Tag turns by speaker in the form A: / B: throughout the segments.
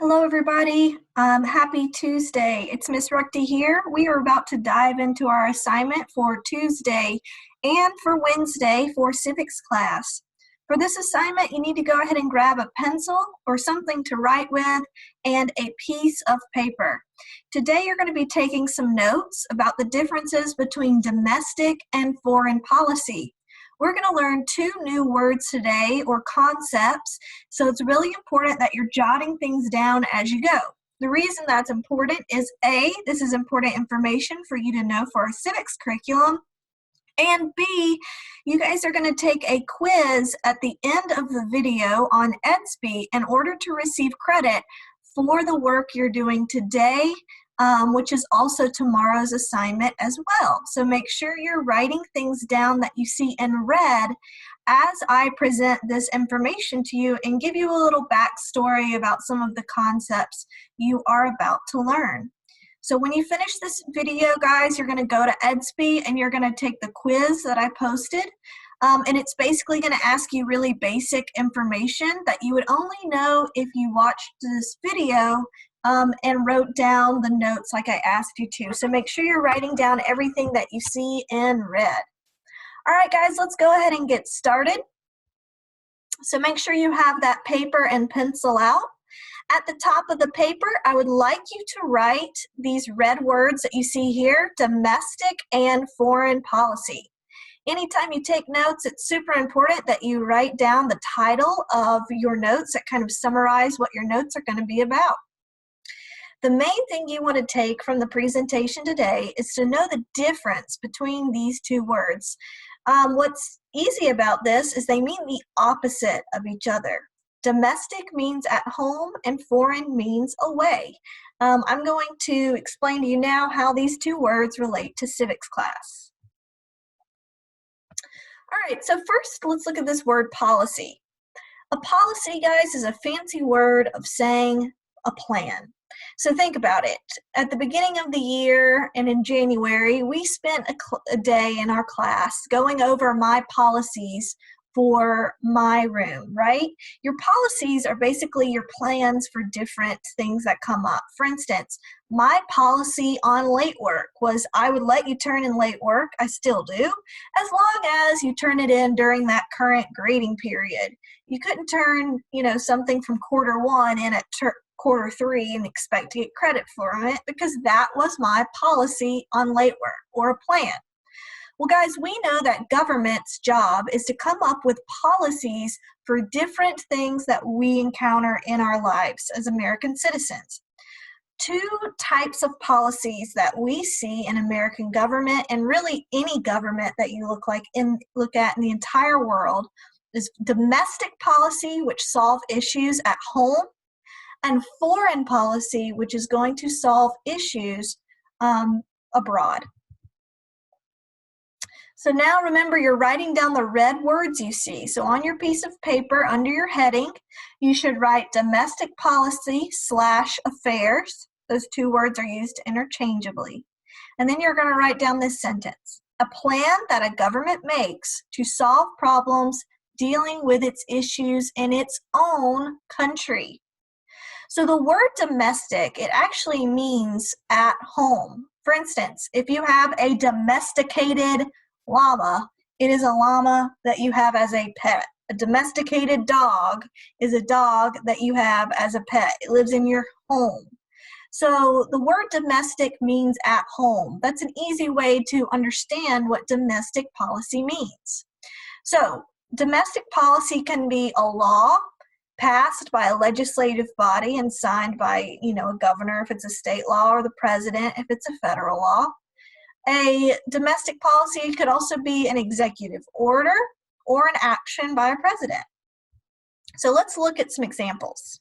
A: Hello, everybody. Happy Tuesday. It's Miss Ruchti here. We are about to dive into our assignment for Tuesday and for Wednesday for civics class. For this assignment, you need to go ahead and grab a pencil or something to write with and a piece of paper. Today, you're going to be taking some notes about the differences between domestic and foreign policy. We're going to learn two new words today, or concepts, so it's really important that you're jotting things down as you go. The reason that's important is A, this is important information for you to know for our civics curriculum, and B, you guys are going to take a quiz at the end of the video on edsby in order to receive credit for the work you're doing today, which is also tomorrow's assignment as well. So make sure you're writing things down that you see in red as I present this information to you and give you a little backstory about some of the concepts you are about to learn. So when you finish this video, guys, you're going to go to edsby and you're going to take the quiz that I posted. And it's basically going to ask you really basic information that you would only know if you watched this video and wrote down the notes like I asked you to. So make sure you're writing down everything that you see in red. All right, guys, let's go ahead and get started. So make sure you have that paper and pencil out. At the top of the paper, I would like you to write these red words that you see here, domestic and foreign policy. Anytime you take notes, it's super important that you write down the title of your notes that kind of summarize what your notes are going to be about. The main thing you want to take from the presentation today is to know the difference between these two words. What's easy about this is they mean the opposite of each other. Domestic means at home and foreign means away. I'm going to explain to you now how these two words relate to civics class. All right, so first let's look at this word policy. A policy, guys, is a fancy word of saying a plan. So think about it. At the beginning of the year and in January, we spent a day in our class going over my policies for my room, right? Your policies are basically your plans for different things that come up. For instance, my policy on late work was I would let you turn in late work, I still do, as long as you turn it in during that current grading period. You couldn't turn, something from quarter one in at quarter three and expect to get credit for it because that was my policy on late work or a plan. Well, guys, we know that government's job is to come up with policies for different things that we encounter in our lives as American citizens. Two types of policies that we see in American government, and really any government that you look at in the entire world, is domestic policy, which solve issues at home, and foreign policy, which is going to solve issues abroad. So now remember, you're writing down the red words you see. So on your piece of paper under your heading, you should write domestic policy / affairs. Those two words are used interchangeably. And then you're going to write down this sentence: a plan that a government makes to solve problems dealing with its issues in its own country. So the word domestic, it actually means at home. For instance, if you have a domesticated llama, it is a llama that you have as a pet. A domesticated dog is a dog that you have as a pet. It lives in your home. So the word domestic means at home. That's an easy way to understand what domestic policy means. So domestic policy can be a law passed by a legislative body and signed by, a governor if it's a state law, or the president if it's a federal law. A domestic policy could also be an executive order or an action by a president. So let's look at some examples.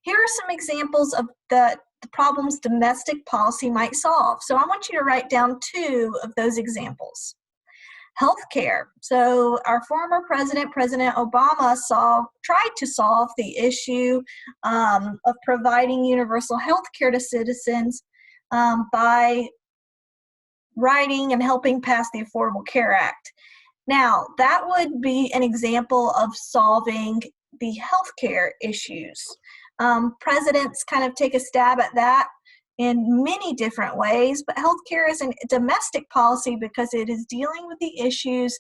A: Here are some examples of the problems domestic policy might solve. So I want you to write down two of those examples. Healthcare. So our former president, President Obama, tried to solve the issue of providing universal health care to citizens by writing and helping pass the Affordable Care Act. Now, that would be an example of solving the healthcare issues. Presidents kind of take a stab at that in many different ways, but healthcare is a domestic policy because it is dealing with the issues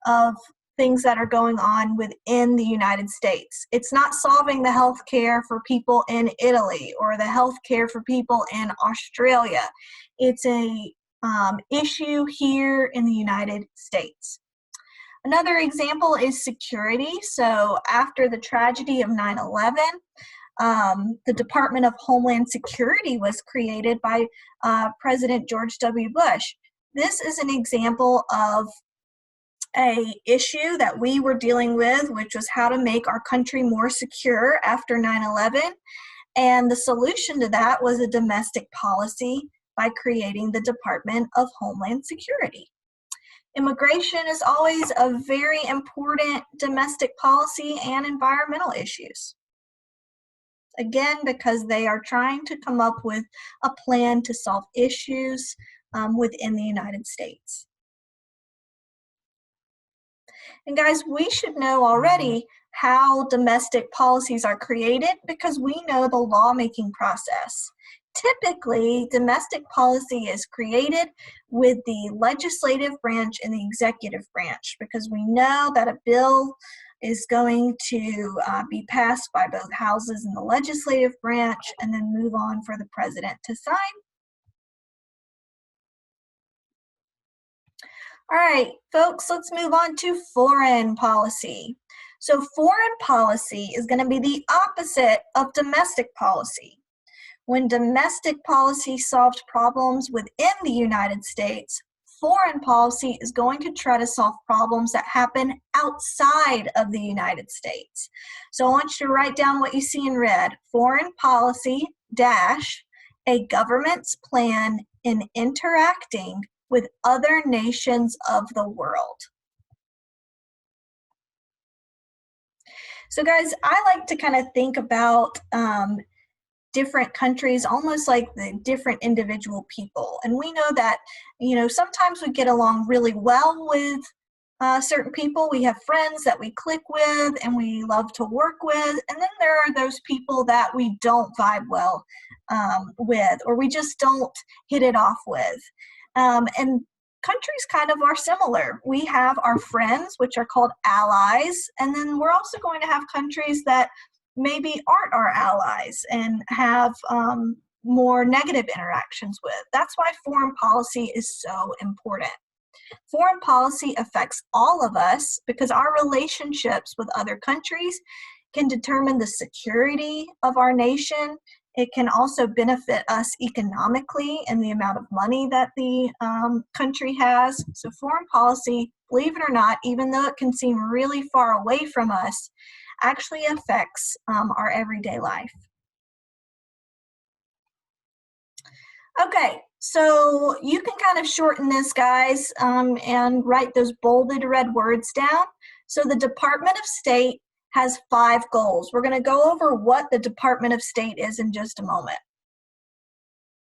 A: of things that are going on within the United States. It's not solving the healthcare for people in Italy or the healthcare for people in Australia. It's a issue here in the United States. Another example is security. So after the tragedy of 9/11, the Department of Homeland Security was created by President George W. Bush. This is an example of a issue that we were dealing with, which was how to make our country more secure after 9/11. And the solution to that was a domestic policy by creating the Department of Homeland Security. Immigration is always a very important domestic policy and environmental issues. Again, because they are trying to come up with a plan to solve issues within the United States. And guys, we should know already how domestic policies are created because we know the lawmaking process. Typically, domestic policy is created with the legislative branch and the executive branch because we know that a bill is going to be passed by both houses in the legislative branch and then move on for the president to sign. All right, folks, let's move on to foreign policy. So foreign policy is going to be the opposite of domestic policy. When domestic policy solves problems within the United States, foreign policy is going to try to solve problems that happen outside of the United States. So I want you to write down what you see in red. Foreign policy dash a government's plan in interacting with other nations of the world. So guys, I like to kind of think about different countries almost like the different individual people. And we know that, you know, sometimes we get along really well with certain people. We have friends that we click with and we love to work with. And then there are those people that we don't vibe well with, or we just don't hit it off with. And countries kind of are similar. We have our friends, which are called allies, and then we're also going to have countries that maybe aren't our allies and have more negative interactions with. That's why foreign policy is so important. Foreign policy affects all of us because our relationships with other countries can determine the security of our nation. It can also benefit us economically and the amount of money that the country has. So foreign policy, believe it or not, even though it can seem really far away from us, actually affects our everyday life. Okay, so you can kind of shorten this, guys, and write those bolded red words down. So the Department of State has 5 goals. We're going to go over what the Department of State is in just a moment.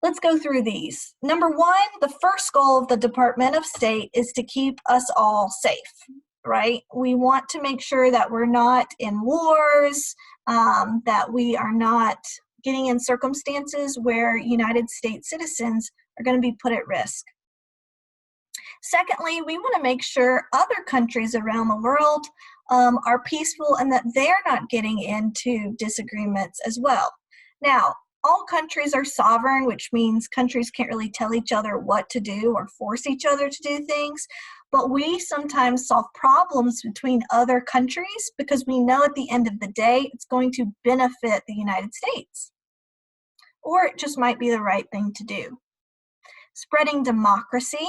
A: Let's go through these. Number 1, the first goal of the Department of State is to keep us all safe, right? We want to make sure that we're not in wars, that we are not getting in circumstances where United States citizens are going to be put at risk. Secondly, we want to make sure other countries around the world are peaceful and that they're not getting into disagreements as well. Now, all countries are sovereign, which means countries can't really tell each other what to do or force each other to do things, but we sometimes solve problems between other countries because we know at the end of the day it's going to benefit the United States. Or it just might be the right thing to do. Spreading democracy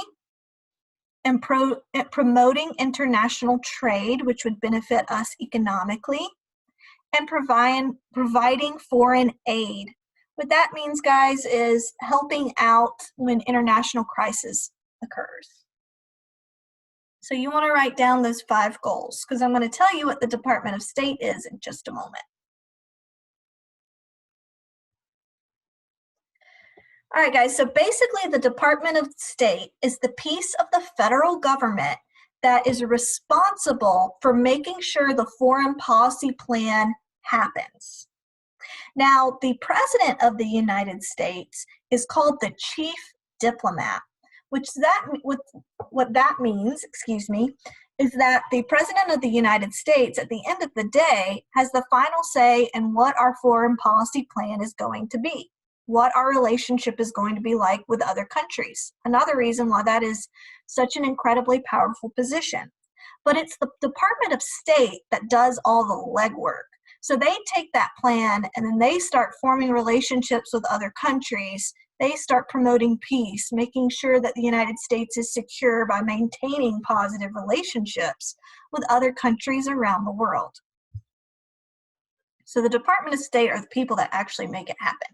A: and promoting international trade, which would benefit us economically, and providing foreign aid. What that means, guys, is helping out when international crisis occurs. So you want to write down those 5 goals because I'm going to tell you what the Department of State is in just a moment. All right, guys, so basically the Department of State is the piece of the federal government that is responsible for making sure the foreign policy plan happens. Now, the President of the United States is called the Chief Diplomat, what that means, is that the President of the United States, at the end of the day, has the final say in what our foreign policy plan is going to be, what our relationship is going to be like with other countries. Another reason why that is such an incredibly powerful position. But it's the Department of State that does all the legwork. So they take that plan and then they start forming relationships with other countries. They start promoting peace, making sure that the United States is secure by maintaining positive relationships with other countries around the world. So the Department of State are the people that actually make it happen.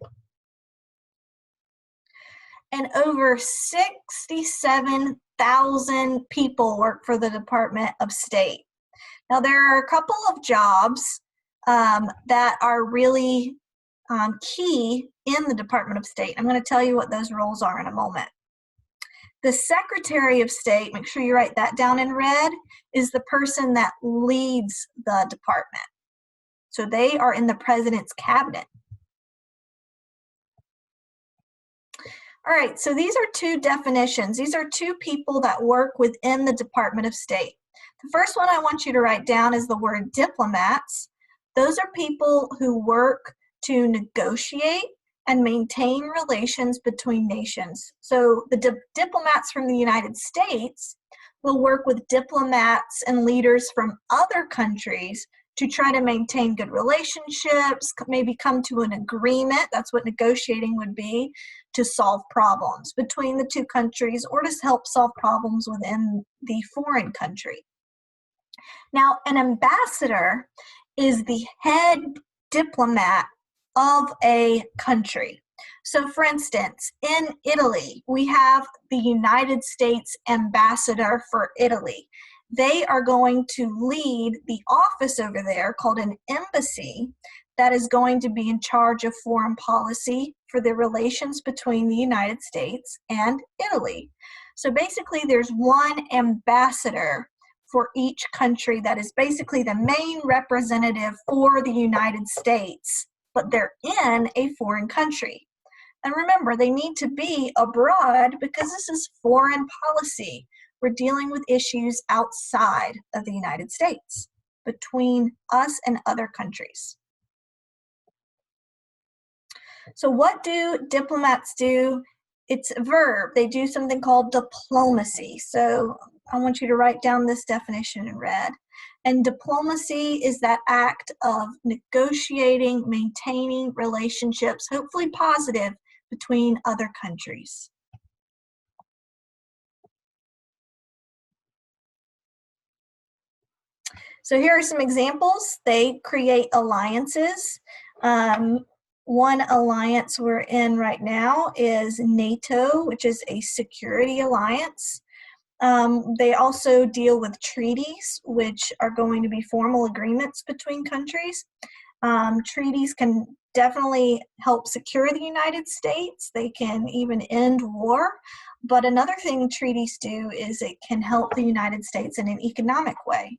A: And over 67,000 people work for the Department of State. Now, there are a couple of jobs that are really key in the Department of State. I'm going to tell you what those roles are in a moment. The Secretary of State, make sure you write that down in red, is the person that leads the department. So they are in the President's cabinet. All right, so these are two definitions. These are two people that work within the Department of State. The first one I want you to write down is the word diplomats. Those are people who work to negotiate and maintain relations between nations. So the diplomats from the United States will work with diplomats and leaders from other countries to try to maintain good relationships, maybe come to an agreement, that's what negotiating would be, to solve problems between the two countries or to help solve problems within the foreign country. Now, an ambassador is the head diplomat of a country. So for instance, in Italy, we have the United States ambassador for Italy. They are going to lead the office over there called an embassy that is going to be in charge of foreign policy for the relations between the United States and Italy. So basically there's one ambassador for each country that is basically the main representative for the United States, but they're in a foreign country. And remember, they need to be abroad because this is foreign policy. We're dealing with issues outside of the United States, between us and other countries. So what do diplomats do? It's a verb. They do something called diplomacy. So I want you to write down this definition in red. And diplomacy is that act of negotiating, maintaining relationships, hopefully positive, between other countries. So here are some examples. They create alliances. One alliance we're in right now is NATO, which is a security alliance. They also deal with treaties, which are going to be formal agreements between countries. Treaties can definitely help secure the United States. They can even end war. But another thing treaties do is it can help the United States in an economic way.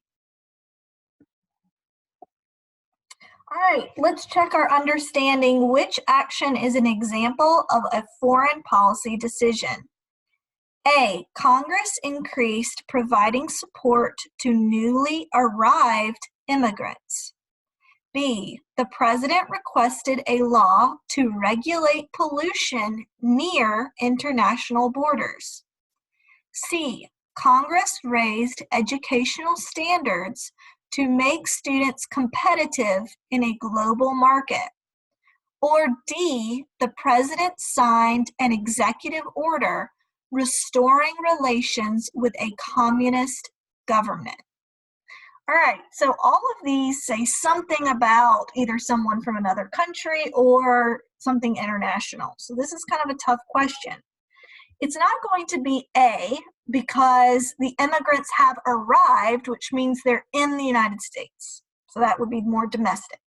A: All right, let's check our understanding. Which action is an example of a foreign policy decision? A, Congress increased providing support to newly arrived immigrants. B, the president requested a law to regulate pollution near international borders. C, Congress raised educational standards to make students competitive in a global market. Or D, the president signed an executive order restoring relations with a communist government. All right, so all of these say something about either someone from another country or something international. So this is kind of a tough question. It's not going to be A, because the immigrants have arrived, which means they're in the United States. So that would be more domestic.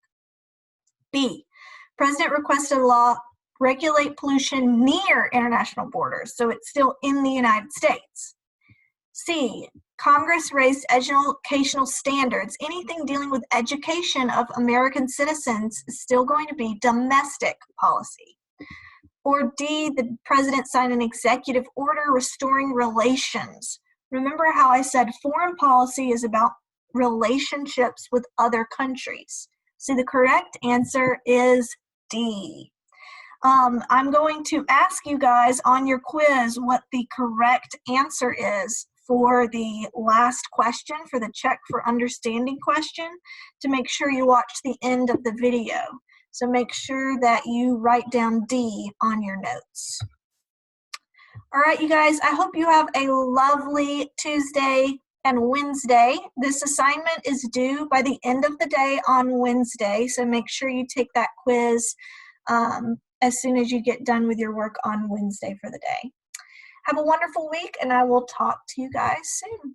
A: B, president requested a law regulate pollution near international borders, so it's still in the United States. C, Congress raised educational standards. Anything dealing with education of American citizens is still going to be domestic policy. Or D, the president signed an executive order restoring relations. Remember how I said foreign policy is about relationships with other countries. So the correct answer is D. I'm going to ask you guys on your quiz what the correct answer is for the last question, for the check for understanding question, to make sure you watch the end of the video. So make sure that you write down D on your notes. All right, you guys, I hope you have a lovely Tuesday and Wednesday. This assignment is due by the end of the day on Wednesday, so make sure you take that quiz as soon as you get done with your work on Wednesday for the day. Have a wonderful week, and I will talk to you guys soon.